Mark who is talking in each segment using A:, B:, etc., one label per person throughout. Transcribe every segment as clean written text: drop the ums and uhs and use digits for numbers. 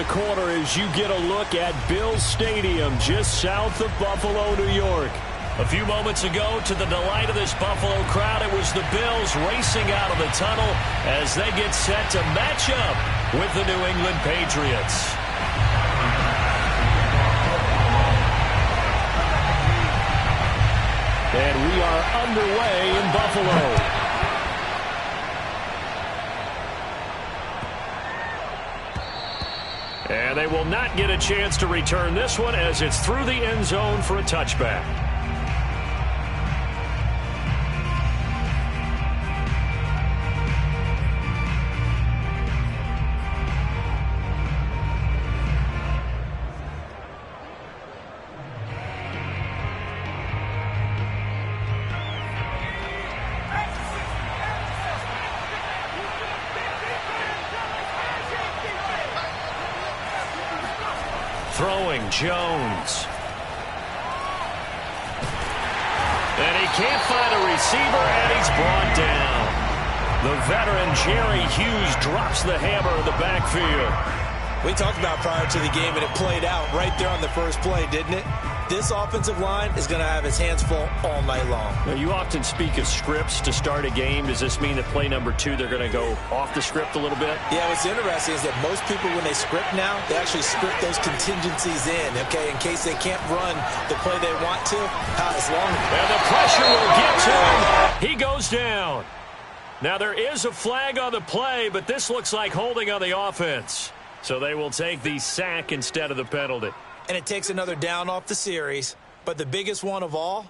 A: the corner as you get a look at Bills Stadium just south of Buffalo, New York. A few moments ago, to the delight of this Buffalo crowd, it was the Bills racing out of the tunnel as they get set to match up with the New England Patriots. And we are underway in Buffalo. And they will not get a chance to return this one as it's through the end zone for a touchback. Throwing Jones. And he can't find a receiver, and he's brought down. The veteran Jerry Hughes drops the hammer in the backfield.
B: We talked about prior to the game, and it played out right there on the first play, didn't it? This offensive line is going to have his hands full all night long.
A: Now, you often speak of scripts to start a game. Does this mean that play number 2, they're going to go off the script a little bit?
B: Yeah, what's interesting is that most people, when they script now, they actually script those contingencies in, okay, in case they can't run the play they want to. As long as...
A: And the pressure will get to him. He goes down. Now, there is a flag on the play, but this looks like holding on the offense. So they will take the sack instead of the penalty.
B: And it takes another down off the series. But the biggest one of all,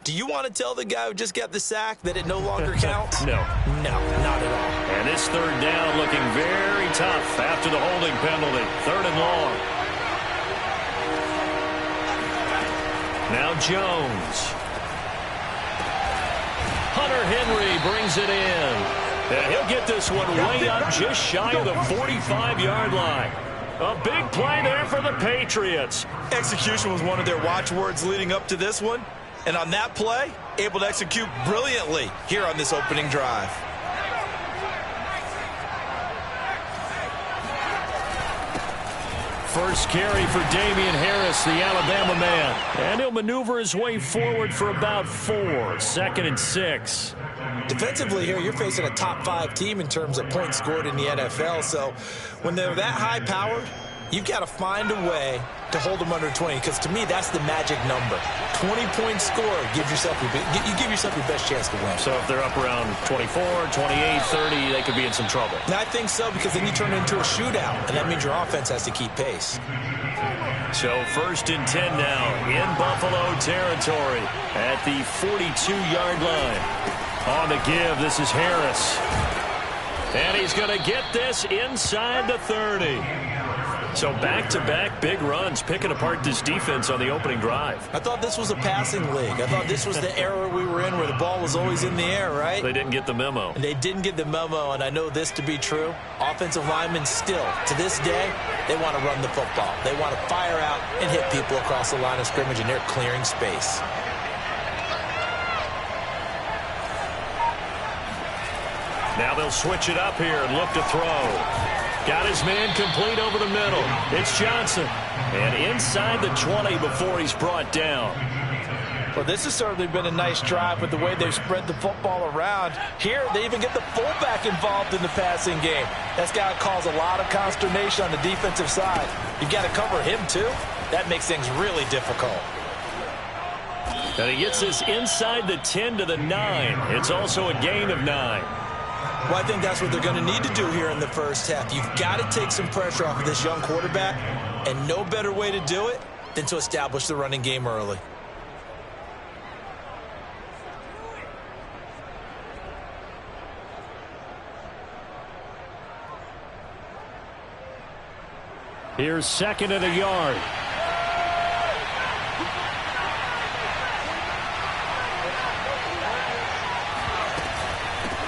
B: do you want to tell the guy who just got the sack that it no longer counts?
A: No.
B: No, not at all.
A: And this third down looking very tough after the holding penalty. 3rd and long. Now Jones. Hunter Henry brings it in. And he'll get this one way up just shy of the 45-yard line. A big play there for the Patriots.
B: Execution was one of their watchwords leading up to this one. And on that play, able to execute brilliantly here on this opening drive.
A: First carry for Damian Harris, the Alabama man. And he'll maneuver his way forward for about 4. 2nd and 6.
B: Defensively here, you're facing a top 5 team in terms of points scored in the NFL. So when they're that high-powered, you've got to find a way to hold them under 20. Because to me, that's the magic number. 20 points scored, you give yourself your best chance to win.
A: So if they're up around 24, 28, 30, they could be in some trouble.
B: And I think so, because then you turn it into a shootout, and that means your offense has to keep pace.
A: So 1st and 10 now in Buffalo territory at the 42-yard line. On the give, this is Harris. And he's going to get this inside the 30. So back-to-back big runs, picking apart this defense on the opening drive.
B: I thought this was a passing league. I thought this was the era we were in where the ball was always in the air, right?
A: They didn't get the memo.
B: And they didn't get the memo, and I know this to be true. Offensive linemen still, to this day, they want to run the football. They want to fire out and hit people across the line of scrimmage, and they're clearing space.
A: Now they'll switch it up here and look to throw. Got his man complete over the middle. It's Johnson. And inside the 20 before he's brought down.
B: Well, this has certainly been a nice drive with the way they've spread the football around. Here, they even get the fullback involved in the passing game. That's got to cause a lot of consternation on the defensive side. You've got to cover him, too. That makes things really difficult.
A: And he gets this inside the 10 to the 9. It's also a gain of 9.
B: Well, I think that's what they're going to need to do here in the first half. You've got to take some pressure off of this young quarterback, and no better way to do it than to establish the running game early.
A: Here's 2nd and a yard.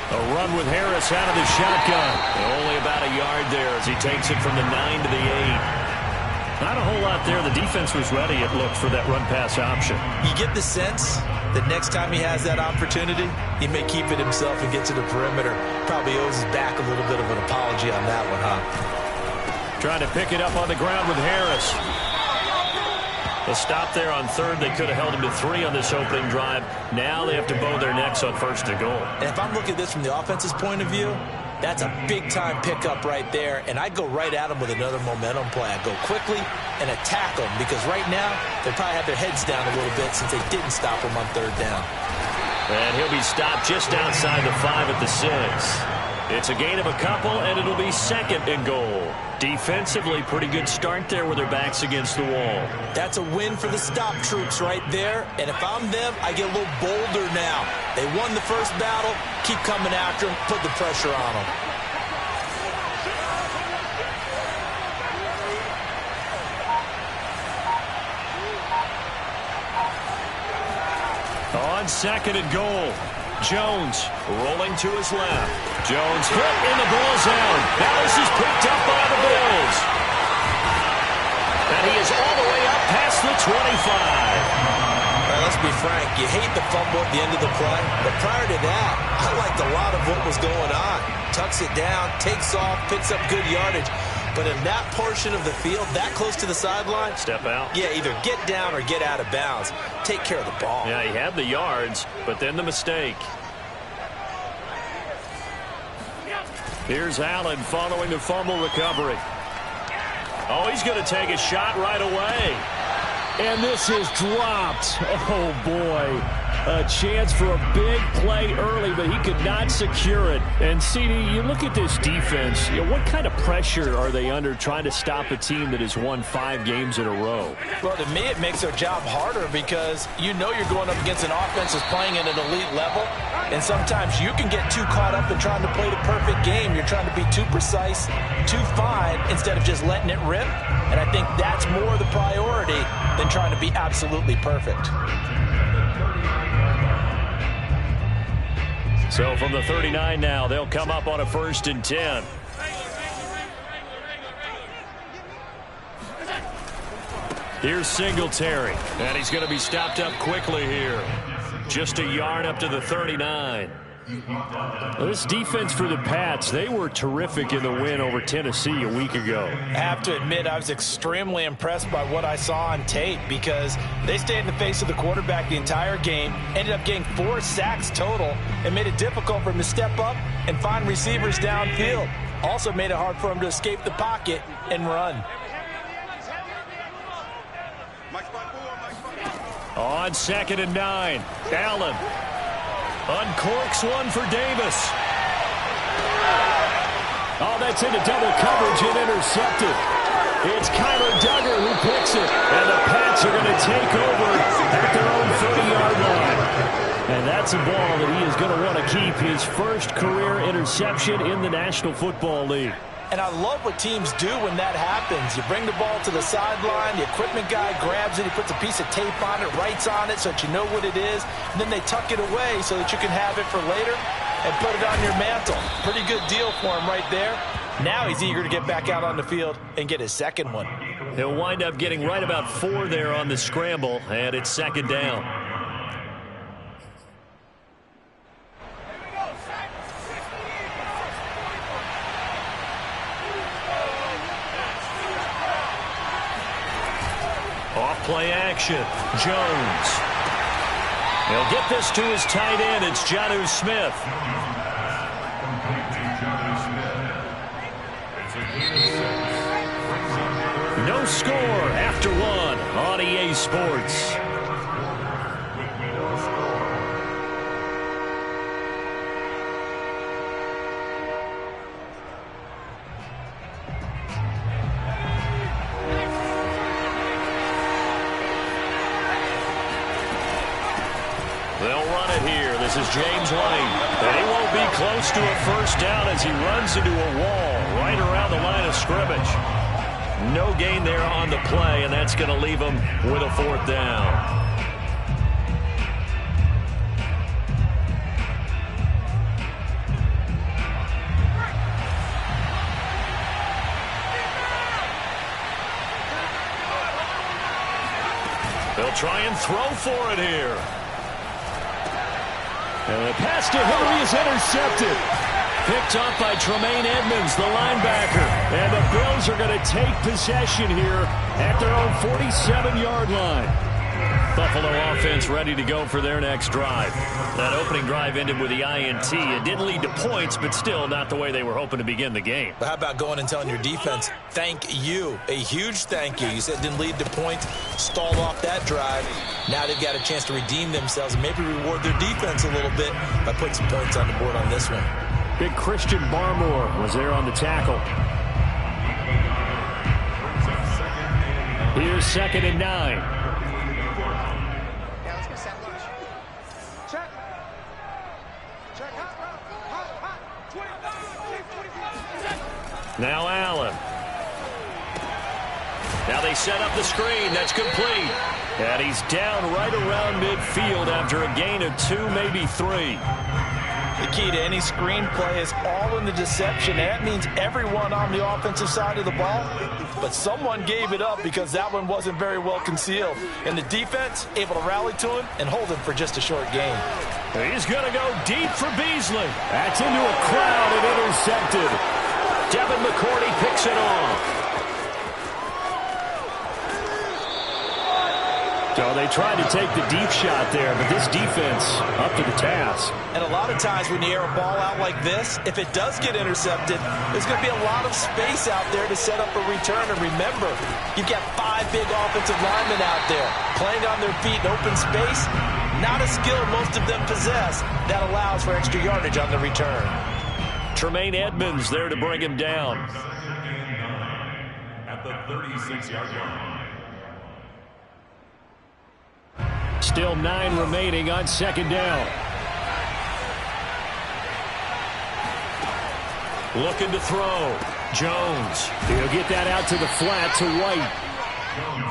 A: A run with Harris out of the shotgun. Only about a yard there as he takes it from the 9 to the 8. Not a whole lot there. The defense was ready, it looked, for that run-pass option.
B: You get the sense that next time he has that opportunity, he may keep it himself and get to the perimeter. Probably owes his back a little bit of an apology on that one, huh?
A: Trying to pick it up on the ground with Harris. A stop there on third. They could have held him to 3 on this opening drive. Now they have to bow their necks on first and goal.
B: And if I'm looking at this from the offense's point of view, that's a big-time pickup right there, and I go right at them with another momentum play. I go quickly and attack them because right now they probably have their heads down a little bit since they didn't stop them on third down.
A: And he'll be stopped just outside the 5 at the 6. It's a gain of a couple, and it'll be second and goal. Defensively, pretty good start there with their backs against the wall.
B: That's a win for the stop troops right there. And if I'm them, I get a little bolder now. They won the first battle. Keep coming after them. Put the pressure on them.
A: On second and goal. Jones rolling to his left. Jones hit in the ball zone. Now this is picked up by the Bills. And he is all the way up past the 25.
B: Right, let's be frank. You hate the fumble at the end of the play. But prior to that, I liked a lot of what was going on. Tucks it down, takes off, picks up good yardage. But in that portion of the field, that close to the sideline,
A: step out.
B: Yeah, either get down or get out of bounds. Take care of the ball.
A: Yeah, he had the yards, but then the mistake. Here's Allen following the fumble recovery. Oh, he's going to take a shot right away.
C: And this is dropped. Oh, boy. A chance for a big play early, but he could not secure it. And, CD, you look at this defense, what kind of pressure are they under trying to stop a team that has won 5 games in a row?
B: Well, to me, it makes their job harder because you know you're going up against an offense that's playing at an elite level. And sometimes you can get too caught up in trying to play the perfect game. You're trying to be too precise, too fine, instead of just letting it rip. And I think that's more the priority than trying to be absolutely perfect.
A: So from the 39 now, they'll come up on a 1st and 10. Here's Singletary, and he's going to be stopped up quickly here. Just a yard up to the 39.
C: Well, this defense for the Pats, they were terrific in the win over Tennessee a week ago.
B: I have to admit, I was extremely impressed by what I saw on tape because they stayed in the face of the quarterback the entire game, ended up getting 4 sacks total, and made it difficult for him to step up and find receivers downfield. Also made it hard for him to escape the pocket and run.
A: On 2nd and 9, Allen uncorks one for Davis.
C: Oh, that's into double coverage and intercepted. It's Kyler Duggar who picks it. And the Pats are going to take over at their own 30-yard line. And that's a ball that he is going to want to keep, his first career interception in the National Football League.
B: And I love what teams do when that happens. You bring the ball to the sideline, the equipment guy grabs it, he puts a piece of tape on it, writes on it so that you know what it is, and then they tuck it away so that you can have it for later and put it on your mantle. Pretty good deal for him right there. Now he's eager to get back out on the field and get his second one.
A: He'll wind up getting right about 4 there on the scramble, and it's 2nd down. Off-play action, Jones. He'll get this to his tight end. It's Jonnu Smith. No score after 1 on EA Sports. This is James White, and he won't be close to a first down as he runs into a wall right around the line of scrimmage. No gain there on the play, and that's going to leave him with a 4th down. They'll try and throw for it here.
C: And the pass to Henry is intercepted. Picked up by Tremaine Edmonds, the linebacker. And the Bills are going to take possession here at their own 47-yard line.
A: Buffalo offense ready to go for their next drive. That opening drive ended with the INT. It didn't lead to points, but still not the way they were hoping to begin the game.
B: But how about going and telling your defense, thank you, a huge thank you. You said it didn't lead to points, stalled off that drive. Now they've got a chance to redeem themselves and maybe reward their defense a little bit by putting some points on the board on this one.
C: Big Christian Barmore was there on the tackle. Here's 2nd and 9.
A: Now Allen. Now they set up the screen. That's complete. And he's down right around midfield after a gain of 2, maybe 3.
B: The key to any screen play is all in the deception. That means everyone on the offensive side of the ball. But someone gave it up because that one wasn't very well concealed. And the defense able to rally to him and hold him for just a short gain.
C: He's going to go deep for Beasley. That's into a crowd and intercepted.
A: Devin McCourty picks it off.
C: So they tried to take the deep shot there, but this defense up to the task.
B: And a lot of times when you air a ball out like this, if it does get intercepted, there's going to be a lot of space out there to set up a return. And remember, you've got 5 big offensive linemen out there playing on their feet in open space. Not a skill most of them possess. That allows for extra yardage on the return.
A: Tremaine Edmonds there to bring him down.
D: At the 36-yard line.
C: Still 9 remaining on 2nd down.
A: Looking to throw. Jones.
C: He'll get that out to the flat to White.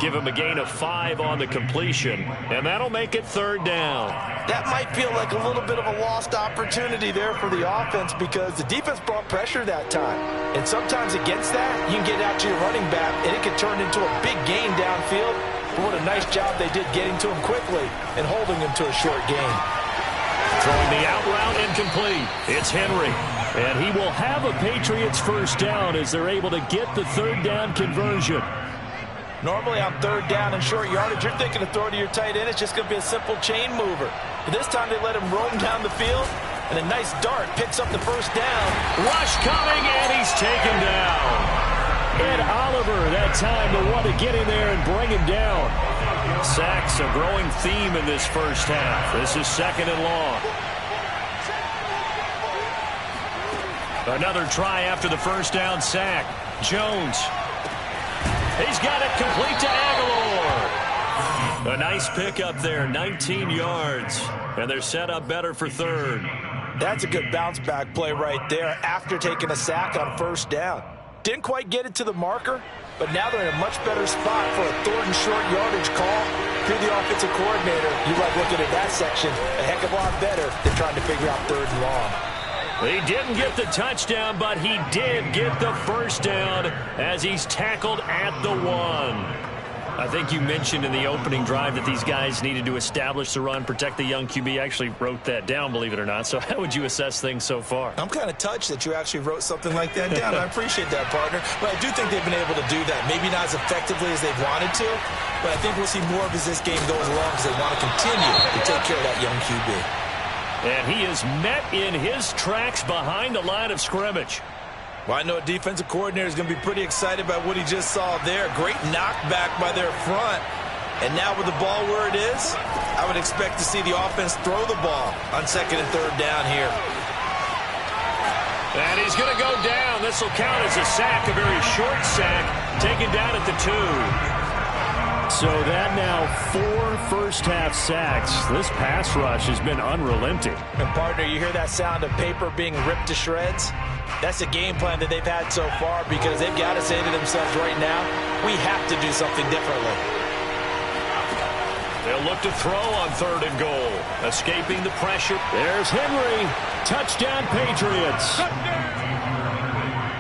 A: Give him a gain of 5 on the completion, and that'll make it 3rd down.
B: That might feel like a little bit of a lost opportunity there for the offense because the defense brought pressure that time. And sometimes against that, you can get out to your running back, and it can turn into a big gain downfield. But what a nice job they did getting to him quickly and holding him to a short gain.
A: Throwing the out route incomplete. It's Henry.
C: And he will have a Patriots 1st down as they're able to get the 3rd down conversion.
B: Normally on 3rd down and short yardage, you're thinking to throw to your tight end. It's just going to be a simple chain mover. But this time they let him roam down the field, and a nice dart picks up the 1st down.
A: Rush coming, and he's taken down.
C: Ed Oliver that time to want to get in there and bring him down.
A: Sacks a growing theme in this 1st half. This is 2nd and long. Another try after the 1st down sack. Jones. He's got it complete to Aguilar. A nice pickup there, 19 yards. And they're set up better for 3rd.
B: That's a good bounce-back play right there after taking a sack on 1st down. Didn't quite get it to the marker, but now they're in a much better spot for a 3rd and short yardage call. If you're the offensive coordinator, you like looking at that section a heck of a lot better than trying to figure out 3rd and long.
A: He didn't get the touchdown, but he did get the 1st down as he's tackled at the 1. I think you mentioned in the opening drive that these guys needed to establish the run, protect the young QB. I actually wrote that down, believe it or not. So how would you assess things so far?
B: I'm kind of touched that you actually wrote something like that down. I appreciate that, partner. But I do think they've been able to do that. Maybe not as effectively as they've wanted to, but I think we'll see more of as this game goes along because they want to continue to take care of that young QB.
A: And he is met in his tracks behind the line of scrimmage.
B: Well, I know a defensive coordinator is going to be pretty excited about what he just saw there. Great knockback by their front. And now with the ball where it is, I would expect to see the offense throw the ball on 2nd and 3rd down here.
A: And he's going to go down. This will count as a sack, a very short sack, taken down at the 2.
C: So that now 4 first-half sacks. This pass rush has been unrelenting.
B: And, partner, you hear that sound of paper being ripped to shreds? That's the game plan that they've had so far because they've got to say to themselves right now, we have to do something differently.
A: They'll look to throw on 3rd and goal. Escaping the pressure.
C: There's Henry. Touchdown, Patriots.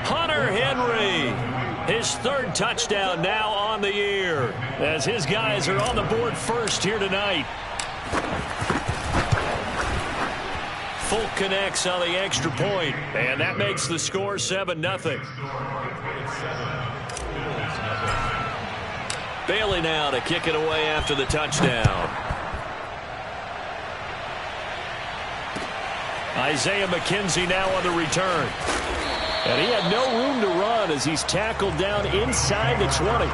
A: Hunter Henry. His 3rd touchdown now on the year as his guys are on the board first here tonight. Folk connects on the extra point, and that makes the score 7-0. Bailey now to kick it away after the touchdown. Isaiah McKenzie now on the return. And he had no room to run as he's tackled down inside the 20.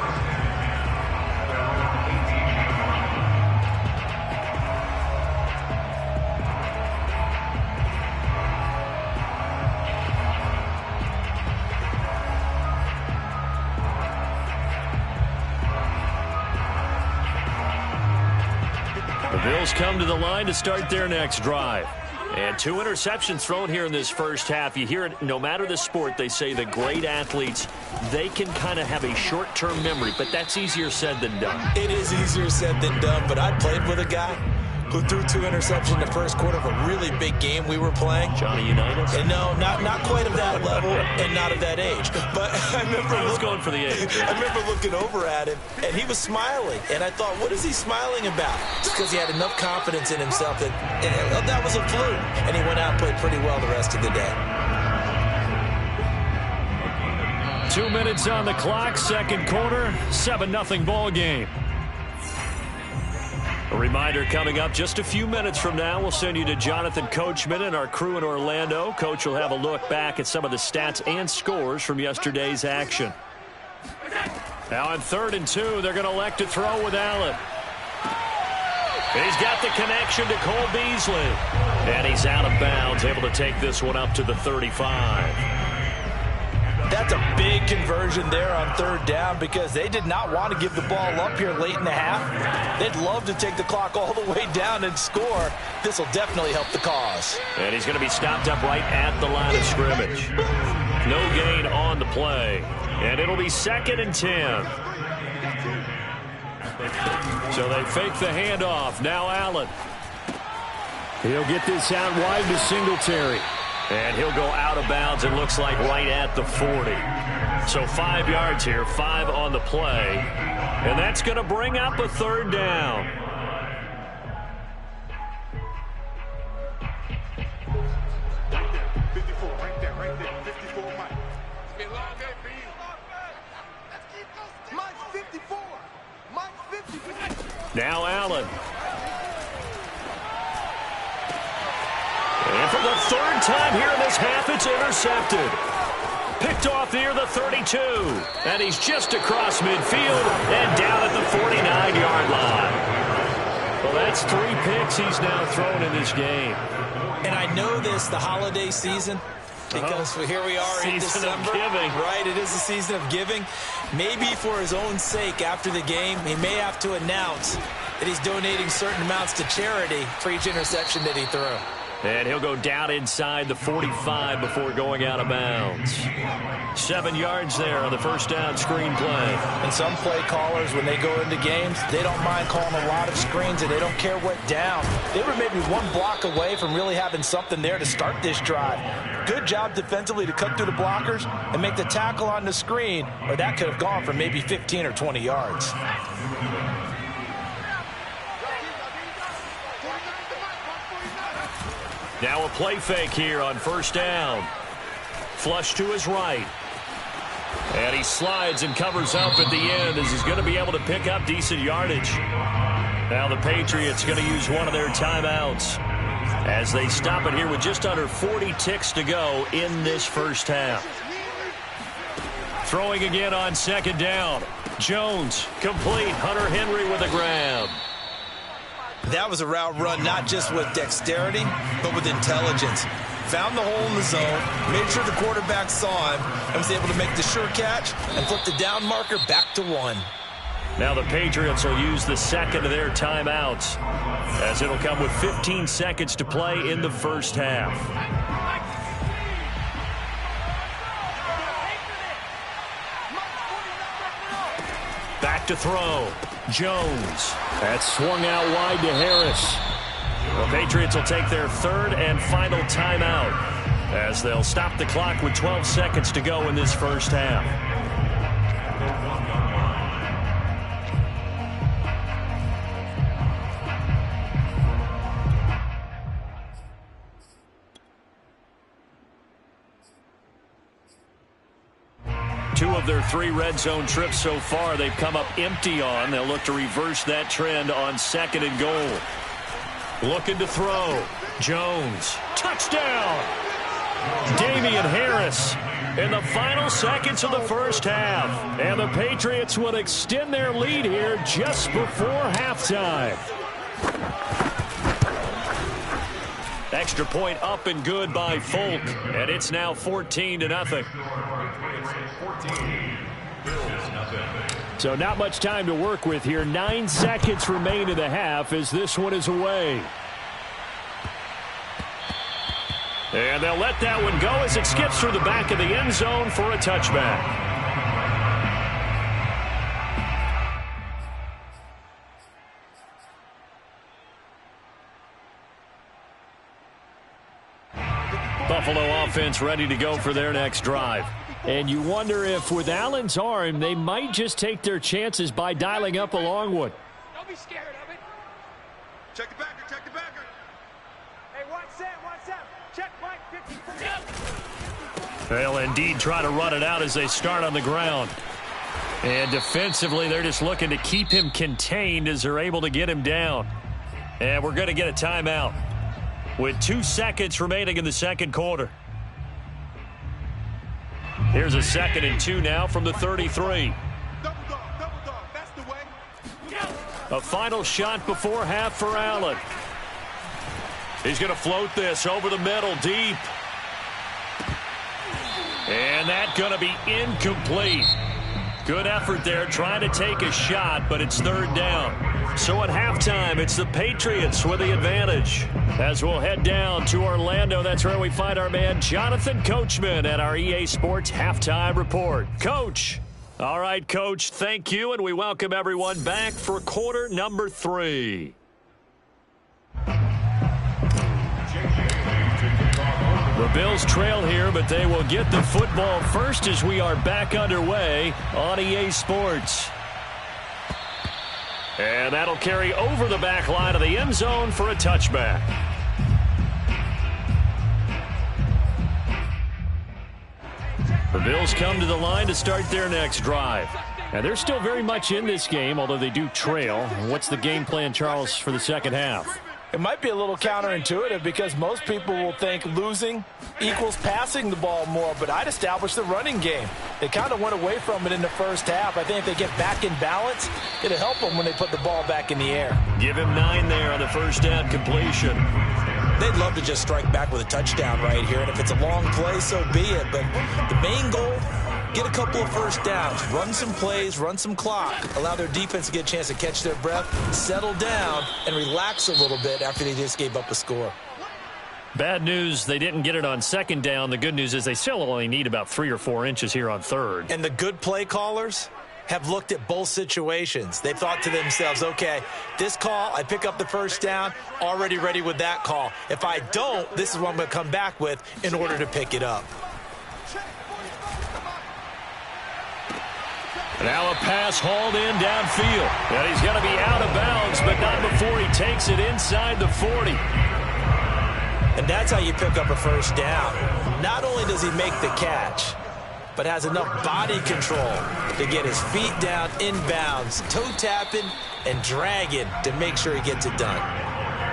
A: The Bills come to the line to start their next drive. And 2 interceptions thrown here in this first half. You hear it, no matter the sport, they say the great athletes, they can kind of have a short-term memory, but that's easier said than done.
B: It is easier said than done, but I played with a guy who threw 2 interceptions in the first quarter of a really big game we were playing.
A: Johnny Unitas?
B: And no, not quite of that level and not of that age. But I remember
A: going for the age.
B: I remember looking over at him, and he was smiling. And I thought, what is he smiling about? It's because he had enough confidence in himself that was a fluke. And he went out and played pretty well the rest of the day.
C: 2 minutes on the clock, second quarter, 7-0 ball game.
A: A reminder coming up just a few minutes from now. We'll send you to Jonathan Coachman and our crew in Orlando. Coach will have a look back at some of the stats and scores from yesterday's action. Now on 3rd and 2, they're going to elect to throw with Allen. He's got the connection to Cole Beasley. And he's out of bounds, able to take this one up to the 35.
B: That's a big conversion there on 3rd down because they did not want to give the ball up here late in the half. They'd love to take the clock all the way down and score. This will definitely help the cause. And he's going to be stopped up right at the line of scrimmage. No gain on the play. And it'll be 2nd and 10.
A: So they fake the handoff. Now Allen.
C: He'll get this out wide to Singletary.
A: And he'll go out of bounds, it looks like, right at the 40. So 5 yards here, 5 on the play. And that's going to bring up a 3rd down. Now Allen. And for the 3rd time here in this half, it's intercepted. Picked off near the 32. And he's just across midfield and down at the 49-yard line. Well, that's 3 picks he's now thrown in this game.
B: And I know this, the holiday season, because here we are in December.
A: Season of giving.
B: Right, it is the season of giving. Maybe for his own sake after the game, he may have to announce that he's donating certain amounts to charity for each interception that he threw.
A: And he'll go down inside the 45 before going out of bounds. 7 yards there on the first down screen play.
B: And some play callers, when they go into games, they don't mind calling a lot of screens, and they don't care what down. They were maybe 1 block away from really having something there to start this drive. Good job defensively to cut through the blockers and make the tackle on the screen, or that could have gone for maybe 15 or 20 yards.
A: Now a play fake here on 1st down. Flush to his right. And he slides and covers up at the end as he's going to be able to pick up decent yardage. Now the Patriots going to use one of their timeouts as they stop it here with just under 40 ticks to go in this first half. Throwing again on 2nd down. Jones complete. Hunter Henry with a grab.
B: That was a route run not just with dexterity, but with intelligence. Found the hole in the zone, made sure the quarterback saw him, and was able to make the sure catch and flip the down marker back to 1.
A: Now the Patriots will use the 2nd of their timeouts as it'll come with 15 seconds to play in the first half. Back to throw. Jones. That's swung out wide to Harris. The Patriots will take their 3rd and final timeout as they'll stop the clock with 12 seconds to go in this first half. of their 3 red zone trips so far, they've come up empty on. They'll look to reverse that trend on 2nd and goal. Looking to throw. Jones. Touchdown! Damian Harris in the final seconds of the first half. And the Patriots will extend their lead here just before halftime. Extra point up and good by Folk. And it's now 14-0.
C: So not much time to work with here. 9 seconds remain in the half as this one is away. And they'll let that one go as it skips through the back of the end zone for a touchback.
A: Buffalo offense ready to go for their next drive.
C: And you wonder if with Allen's arm, they might just take their chances by dialing up a long one.
E: Don't be scared of it.
F: Check the backer, check the backer.
E: Hey, 1 set. Check Mike 50.
A: They'll indeed try to run it out as they start on the ground. And defensively, they're just looking to keep him contained as they're able to get him down. And we're going to get a timeout with 2 seconds remaining in the second quarter. Here's a 2nd and 2 now from the 33.
F: Double dog, that's the way.
A: A final shot before half for Allen. He's going to float this over the middle, deep. And that's going to be incomplete. Good effort there, trying to take a shot, but it's 3rd down. So at halftime, it's the Patriots with the advantage. As we'll head down to Orlando, that's where we find our man Jonathan Coachman at our EA Sports Halftime Report. Coach. All right, Coach, thank you, and we welcome everyone back for quarter number 3. The Bills trail here, but they will get the football first as we are back underway on EA Sports. And that'll carry over the back line of the end zone for a touchback. The Bills come to the line to start their next drive. Now, they're still very much in this game, although they do trail. What's the game plan, Charles, for the second half?
B: It might be a little counterintuitive because most people will think losing equals passing the ball more, but I'd establish the running game. They kind of went away from it in the first half. I think if they get back in balance, it'll help them when they put the ball back in the air.
A: Give him 9 there on the first down completion.
B: They'd love to just strike back with a touchdown right here, and if it's a long play, so be it. But the main goal, get a couple of first downs, run some plays, run some clock, allow their defense to get a chance to catch their breath, settle down, and relax a little bit after they just gave up a score.
A: Bad news, they didn't get it on second down. The good news is they still only need about 3 or 4 inches here on third.
B: And the good play callers have looked at both situations. They've thought to themselves, okay, this call, I pick up the first down, already ready with that call. If I don't, this is what I'm going to come back with in order to pick it up.
A: Now a pass hauled in downfield. And he's going to be out of bounds, but not before he takes it inside the 40.
B: And that's how you pick up a first down. Not only does he make the catch, but has enough body control to get his feet down inbounds, toe tapping and dragging to make sure he gets it done.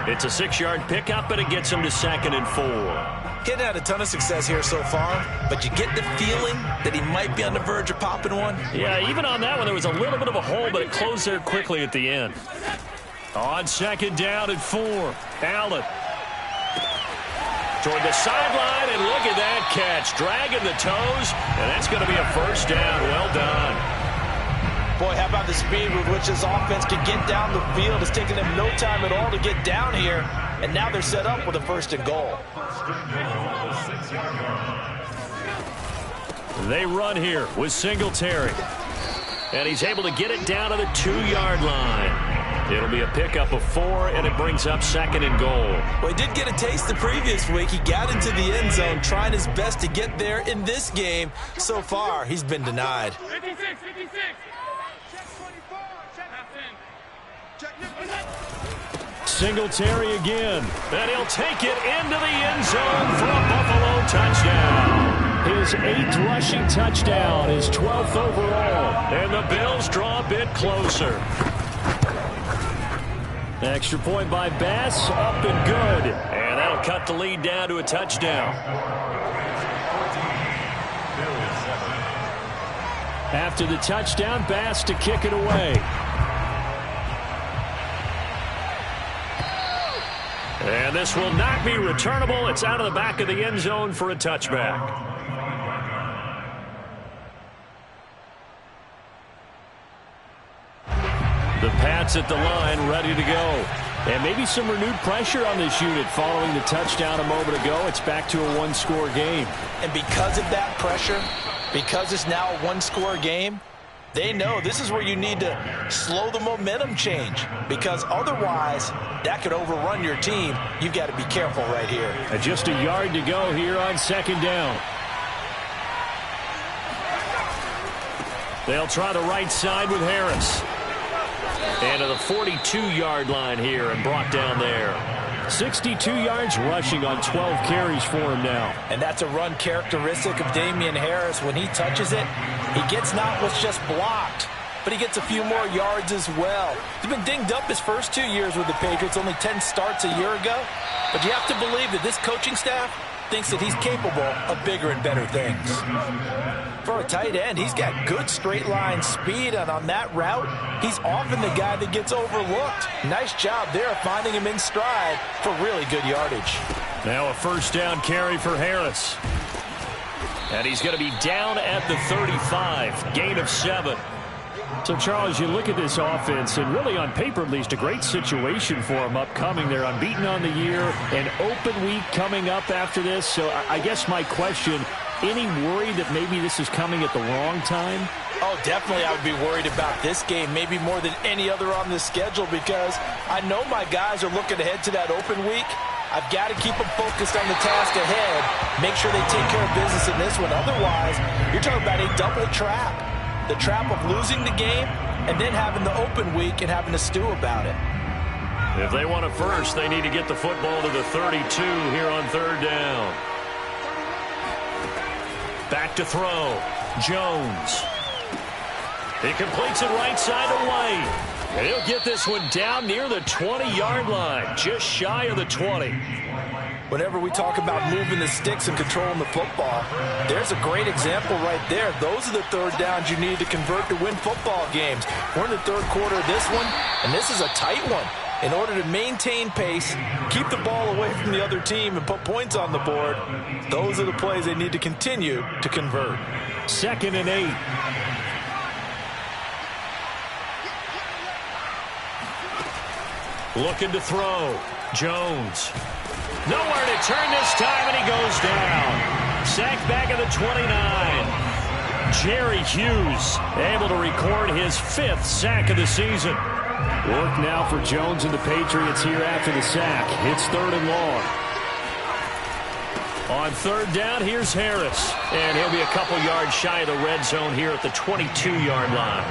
A: It's a 6-yard pickup, and it gets him to 2nd and 4.
B: Hadn't had a ton of success here so far, but you get the feeling that he might be on the verge of popping one.
A: Yeah, even on that one, there was a little bit of a hole, but it closed there quickly at the end. On 2nd down and 4, Allen. Toward the sideline, and look at that catch. Dragging the toes, and that's going to be a first down. Well done.
B: Boy, how about the speed with which this offense can get down the field? It's taken them no time at all to get down here, and now they're set up with a 1st and goal.
A: They run here with Singletary, and he's able to get it down to the 2-yard line. It'll be a pickup of 4, and it brings up 2nd and goal.
B: Well, he did get a taste the previous week. He got into the end zone, trying his best to get there in this game. So far, he's been denied.
E: 56.
A: Singletary again, and he'll take it into the end zone for a Buffalo touchdown.
C: his 8th rushing touchdown, his 12th overall.
A: And the Bills draw a bit closer.
C: Extra point by Bass, up and good.
A: And that'll cut the lead down to a touchdown.
C: After the touchdown, Bass to kick it away.
A: And this will not be returnable. It's out of the back of the end zone for a touchback. The Pats at the line, ready to go.
C: And maybe some renewed pressure on this unit following the touchdown a moment ago. It's back to a one-score game.
B: And because of that pressure, because it's now a one-score game, they know this is where you need to slow the momentum change, because otherwise that could overrun your team. You've got to be careful right here.
C: And just a yard to go here on second down.
A: They'll try the right side with Harris. And to the 42-yard line here and brought down there.
C: 62 yards rushing on 12 carries for him now.
B: And that's a run characteristic of Damian Harris. When he touches it, he gets not what's just blocked, but he gets a few more yards as well. He's been dinged up his first 2 years with the Patriots, only 10 starts a year ago. But you have to believe that this coaching staff thinks that he's capable of bigger and better things. For a tight end, he's got good straight line speed, and on that route, he's often the guy that gets overlooked. Nice job there finding him in stride for really good yardage.
A: Now a first down carry for Harris. And he's going to be down at the 35, gain of 7.
C: So, Charles, you look at this offense, and really on paper at least, a great situation for them upcoming. They're unbeaten on the year, an open week coming up after this. So I guess my question, any worry that maybe this is coming at the wrong time?
B: Oh, definitely I would be worried about this game, maybe more than any other on the schedule, because I know my guys are looking ahead to that open week. I've got to keep them focused on the task ahead, make sure they take care of business in this one. Otherwise, you're talking about a double trap. The trap of losing the game and then having the open week and having to stew about it.
A: If they want it first, they need to get the football to the 32 here on third down. Back to throw. Jones. He completes it right side away. And he'll get this one down near the 20-yard line, just shy of the 20.
B: Whenever we talk about moving the sticks and controlling the football, there's a great example right there. Those are the third downs you need to convert to win football games. We're in the third quarter of this one, and this is a tight one. In order to maintain pace, keep the ball away from the other team, and put points on the board, those are the plays they need to continue to convert.
C: 2nd and 8.
A: Looking to throw. Jones. Nowhere to turn this time, and he goes down. Sacked back at the 29. Jerry Hughes able to record his 5th sack of the season.
C: Work now for Jones and the Patriots here after the sack. It's 3rd and long.
A: On third down, here's Harris. And he'll be a couple yards shy of the red zone here at the 22-yard line.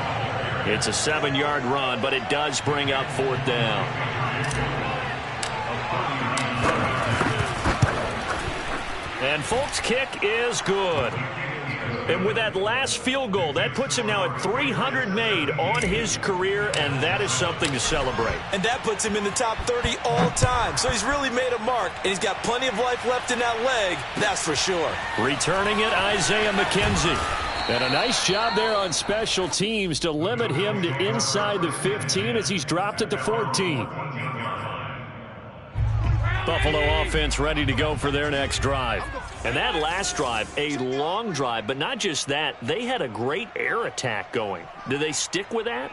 A: It's a 7-yard run, but it does bring up 4th down. And Folk's kick is good. And with that last field goal, that puts him now at 300 made on his career, and that is something to celebrate.
B: And that puts him in the top 30 all time. So he's really made a mark, and he's got plenty of life left in that leg, that's for sure.
A: Returning it, Isaiah McKenzie.
C: And a nice job there on special teams to limit him to inside the 15 as he's dropped at the 14.
A: Buffalo offense ready to go for their next drive. And that last drive, a long drive, but not just that, they had a great air attack going. Do they stick with that?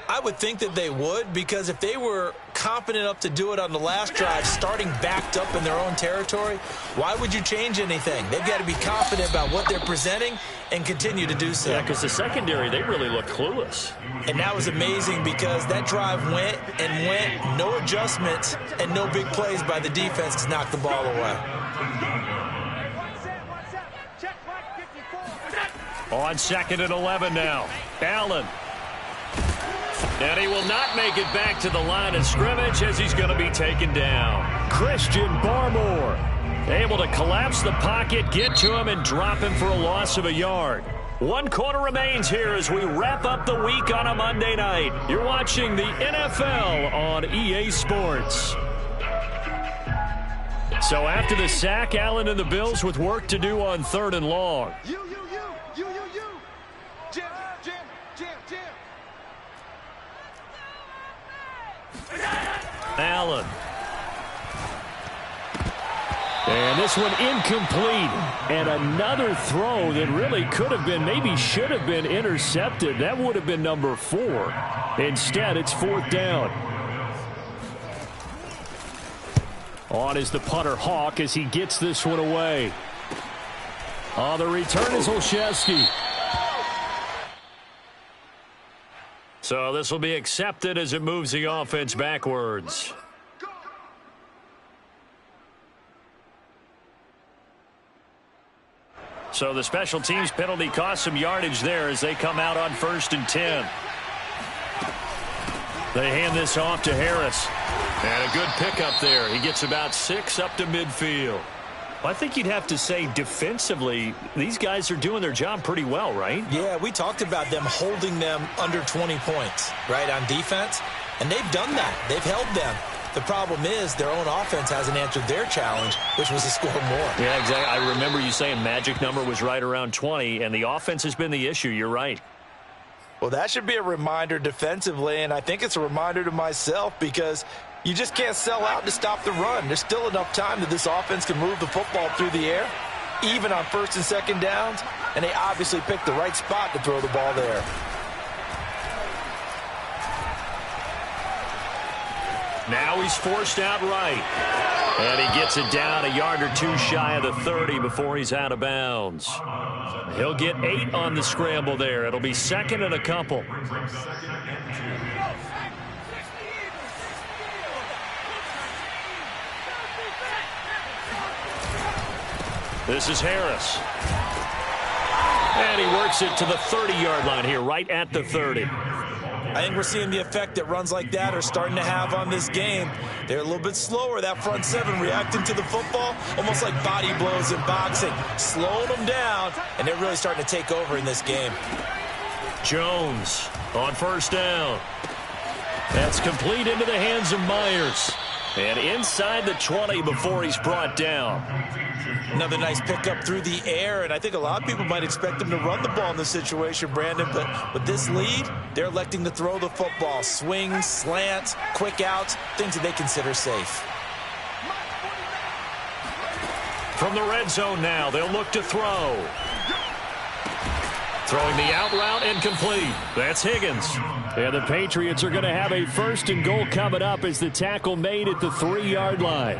B: I would think that they would, because if they were confident enough to do it on the last drive, starting backed up in their own territory, why would you change anything? They've got to be confident about what they're presenting and continue to do so.
A: Yeah, because the secondary, they really look clueless.
B: And that was amazing, because that drive went and went, no adjustments and no big plays by the defense to knock the ball away.
A: On 2nd and 11 now. Allen. And he will not make it back to the line of scrimmage as he's going to be taken down.
C: Christian Barmore able to collapse the pocket, get to him, and drop him for a loss of a yard.
A: 1 quarter remains here as we wrap up the week on a Monday night.
C: You're watching the NFL on EA Sports. So after the sack, Allen and the Bills with work to do on 3rd and long.
F: You. Jam.
A: Allen.
C: And this one incomplete. And another throw that really could have been, maybe should have been intercepted. That would have been number 4. Instead, it's 4th down. On is the punter Hawk as he gets this one away. On the return is Olszewski.
A: So this will be accepted as it moves the offense backwards. So the special teams penalty cost some yardage there as they come out on 1st and 10. They hand this off to Harris. And a good pickup there. He gets about 6 up to midfield. Well, I think you'd have to say defensively, these guys are doing their job pretty well, right?
B: Yeah, we talked about them holding them under 20 points, right, on defense. And they've done that. They've held them. The problem is their own offense hasn't answered their challenge, which was to score more.
A: Yeah, exactly. I remember you saying magic number was right around 20, and the offense has been the issue. You're right.
B: Well, that should be a reminder defensively, and I think it's a reminder to myself because you just can't sell out to stop the run. There's still enough time that this offense can move the football through the air, even on 1st and 2nd downs, and they obviously picked the right spot to throw the ball there.
A: Now he's forced out right. And he gets it down a yard or 2 shy of the 30 before he's out of bounds. He'll get 8 on the scramble there. It'll be 2nd and a couple. This is Harris. And he works it to the 30-yard line here, right at the 30.
B: I think we're seeing the effect that runs like that are starting to have on this game. They're a little bit slower, that front 7, reacting to the football, almost like body blows in boxing, slowing them down, and they're really starting to take over in this game.
A: Jones on 1st down. That's complete into the hands of Myers. And inside the 20 before he's brought down.
B: Another nice pickup through the air, and I think a lot of people might expect him to run the ball in this situation, Brandon, but with this lead, they're electing to throw the football. Swings, slants, quick outs, things that they consider safe.
A: From the red zone now, they'll look to throw. Throwing the out route incomplete. That's Higgins.
C: And the Patriots are going to have a 1st and goal coming up as the tackle made at the 3-yard line.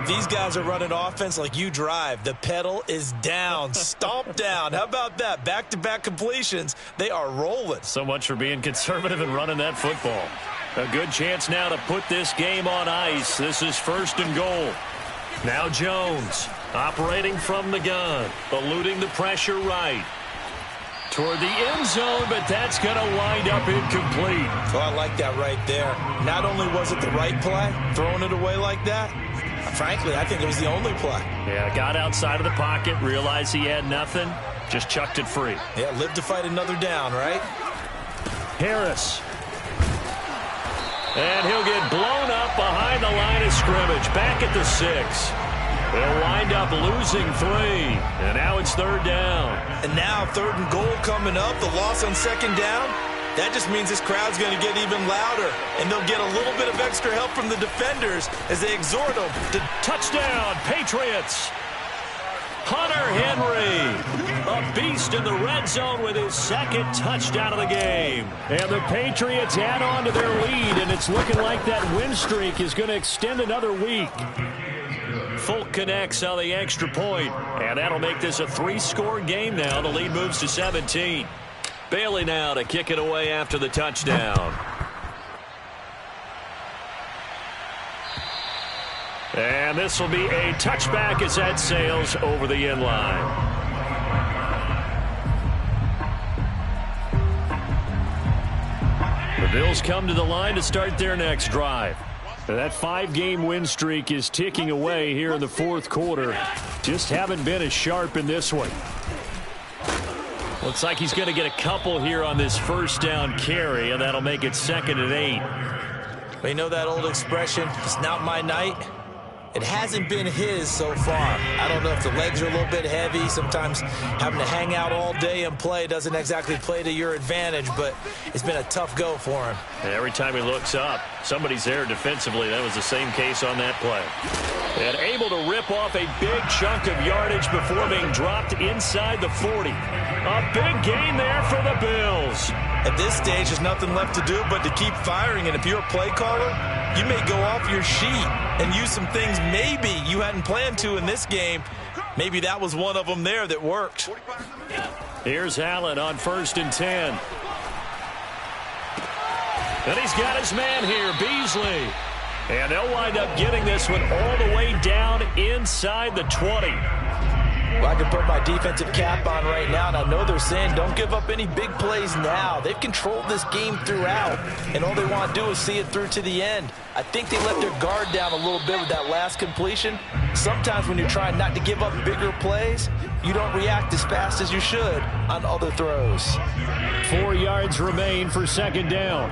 B: These guys are running offense like you drive. The pedal is down, stomp down. How about that? Back-to-back completions. They are rolling.
A: So much for being conservative and running that football. A good chance now to put this game on ice. This is 1st and goal. Now Jones operating from the gun, eluding the pressure right. Toward the end zone, but that's going to wind up incomplete.
B: Oh, I like that right there. Not only was it the right play, throwing it away like that, frankly, I think it was the only play.
A: Yeah, got outside of the pocket, realized he had nothing, just chucked it free.
B: Yeah, live to fight another down, right?
A: Harris. And he'll get blown up behind the line of scrimmage, back at the 6. They'll wind up losing 3, and now it's 3rd down.
B: And now 3rd and goal coming up, the loss on 2nd down. That just means this crowd's going to get even louder, and they'll get a little bit of extra help from the defenders as they exhort them to
A: touchdown, Patriots. Hunter Henry, a beast in the red zone with his 2nd touchdown of the game.
C: And the Patriots add on to their lead, and it's looking like that win streak is going to extend another week.
A: Folk connects on the extra point, and that'll make this a 3-score game now. The lead moves to 17. Bailey now to kick it away after the touchdown. And this will be a touchback as that sails over the end line. The Bills come to the line to start their next drive.
C: That 5-game win streak is ticking away here in the fourth quarter. Just haven't been as sharp in this one.
A: Looks like he's going to get a couple here on this first down carry, and that'll make it 2nd and 8.
B: Well, you know that old expression, it's not my night? It hasn't been his so far. I don't know if the legs are a little bit heavy. Sometimes having to hang out all day and play doesn't exactly play to your advantage, but it's been a tough go for him.
A: And every time he looks up, somebody's there defensively. That was the same case on that play. And able to rip off a big chunk of yardage before being dropped inside the 40. A big gain there for the Bills.
B: At this stage, there's nothing left to do but to keep firing. And if you're a play caller, you may go off your sheet and use some things maybe you hadn't planned to in this game. Maybe that was one of them there that worked.
A: Here's Allen on 1st and 10. And he's got his man here, Beasley. And they'll wind up getting this one all the way down inside the 20.
B: Well, I can put my defensive cap on right now, and I know they're saying don't give up any big plays now. They've controlled this game throughout, and all they want to do is see it through to the end. I think they let their guard down a little bit with that last completion. Sometimes when you're trying not to give up bigger plays, you don't react as fast as you should on other throws.
C: 4 yards remain for 2nd down.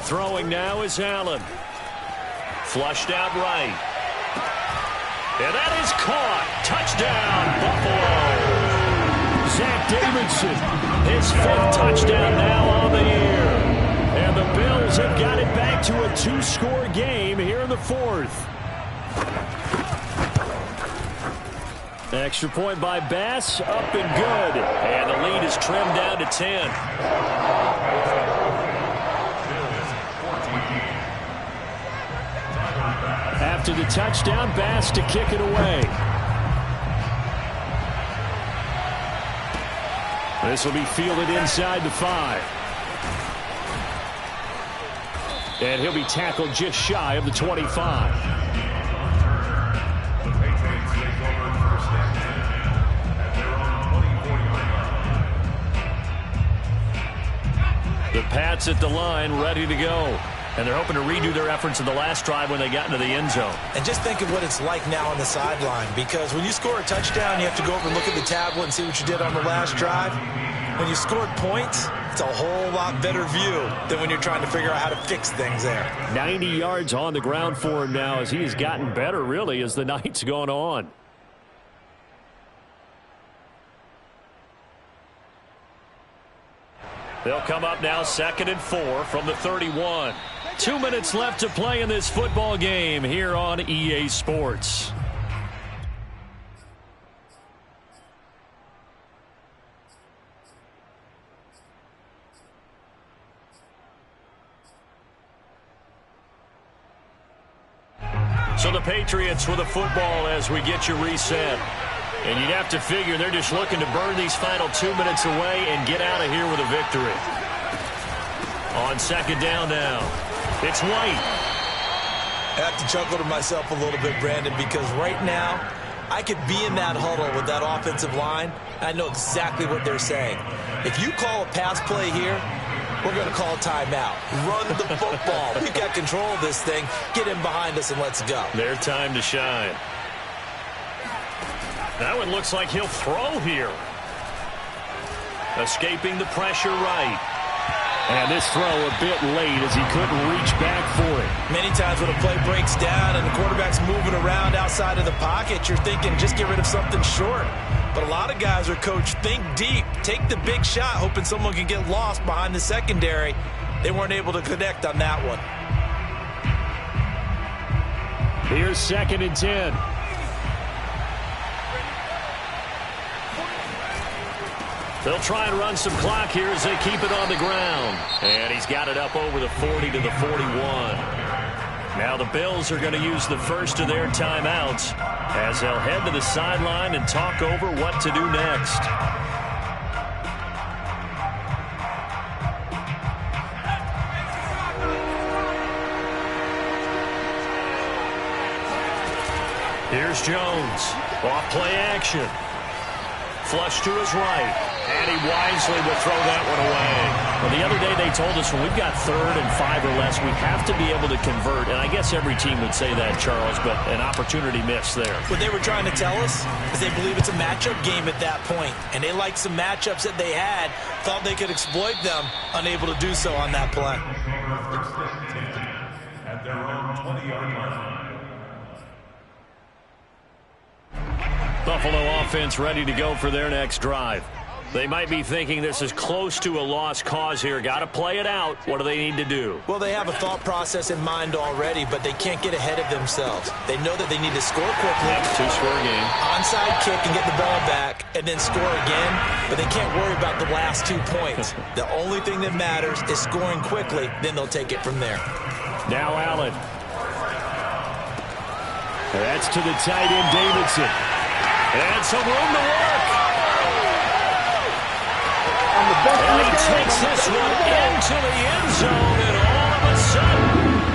A: Throwing now is Allen. Flushed out right. And that is caught. Touchdown, Buffalo.
C: Zach Davidson,
A: His 5th touchdown now on the year. And the Bills have got it back to a 2-score game here in the 4th.
C: extra point by Bass, up and good.
A: And the lead is trimmed down to 10.
C: After the touchdown, Bass to kick it away. This will be fielded inside the 5. And he'll be tackled just shy of the 25.
A: The Pats at the line, ready to go. And they're hoping to redo their efforts in the last drive when they got into the end zone.
B: And just think of what it's like now on the sideline, because when you score a touchdown, you have to go over and look at the tablet and see what you did on the last drive. When you scored points, it's a whole lot better view than when you're trying to figure out how to fix things there.
C: 90 yards on the ground for him now as he has gotten better, really, as the night's gone on.
A: They'll come up now 2nd and 4 from the 31. 2 minutes left to play in this football game here on EA Sports. So the Patriots with the football as we get you reset. And you'd have to figure they're just looking to burn these final 2 minutes away and get out of here with a victory. On 2nd down now, it's White.
B: I have to chuckle to myself a little bit, Brandon, because right now I could be in that huddle with that offensive line. I know exactly what they're saying. If you call a pass play here, we're going to call timeout. Run the football. We've got control of this thing. Get in behind us and let's go.
A: Their time to shine. That one looks like he'll throw here. Escaping the pressure right.
C: And this throw a bit late as he couldn't reach back for it.
B: Many times when a play breaks down and the quarterback's moving around outside of the pocket, you're thinking just get rid of something short. But a lot of guys are coached, think deep, take the big shot, hoping someone can get lost behind the secondary. They weren't able to connect on that one.
C: Here's 2nd and 10.
A: They'll try and run some clock here as they keep it on the ground. And he's got it up over the 40 to the 41. Now the Bills are going to use the first of their timeouts as they'll head to the sideline and talk over what to do next. Here's Jones. Off play action. Flush to his right. And he wisely will throw that one away. Well, the other day they told us when we've got 3rd and 5 or less, we have to be able to convert. And I guess every team would say that, Charles, but an opportunity missed there.
B: What they were trying to tell us is they believe it's a matchup game at that point. And they liked some matchups that they had, thought they could exploit them, unable to do so on that play.
D: At their own 20-yard line.
A: Buffalo offense ready to go for their next drive. They might be thinking this is close to a lost cause here. Got to play it out. What do they need to do?
B: Well, they have a thought process in mind already, but they can't get ahead of themselves. They know that they need to score quickly.
A: Next 2-score game.
B: Onside kick and get the ball back and then score again, but they can't worry about the last 2 points. The only thing that matters is scoring quickly, then they'll take it from there.
C: Now Allen. That's to the tight end, Davidson.
A: And some room to work. And he takes this one into the end zone, and all of a sudden,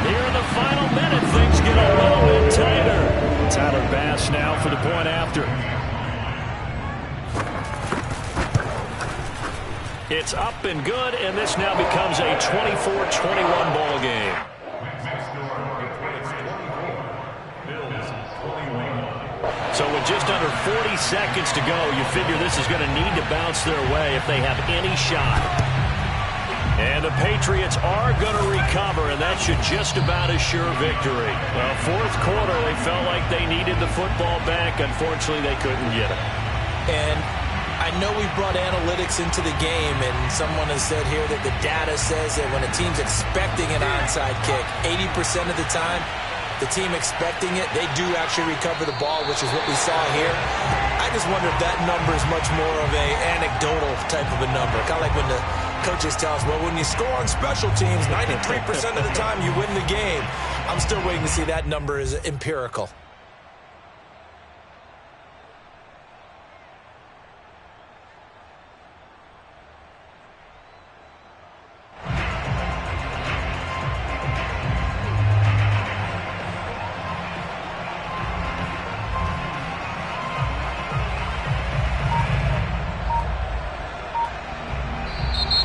A: here in the final minute, things get a little bit tighter.
C: Tyler Bass now for the point after.
A: It's up and good, and this now becomes a 24-21 ball game. So with just under 40 seconds to go, you figure this is going to need to bounce their way if they have any shot. And the Patriots are going to recover, and that should just about assure victory. Well, 4th quarter, they felt like they needed the football back. Unfortunately, they couldn't get it.
B: And I know we brought analytics into the game, and someone has said here that the data says that when a team's expecting an onside kick, 80% of the time, the team expecting it, they do actually recover the ball, which is what we saw here. I just wonder if that number is much more of a anecdotal type of a number. Kind of like when the coaches tell us, well, when you score on special teams, 93% of the time you win the game. I'm still waiting to see that number is empirical.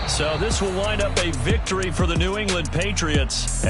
A: So this will wind up a victory for the New England Patriots.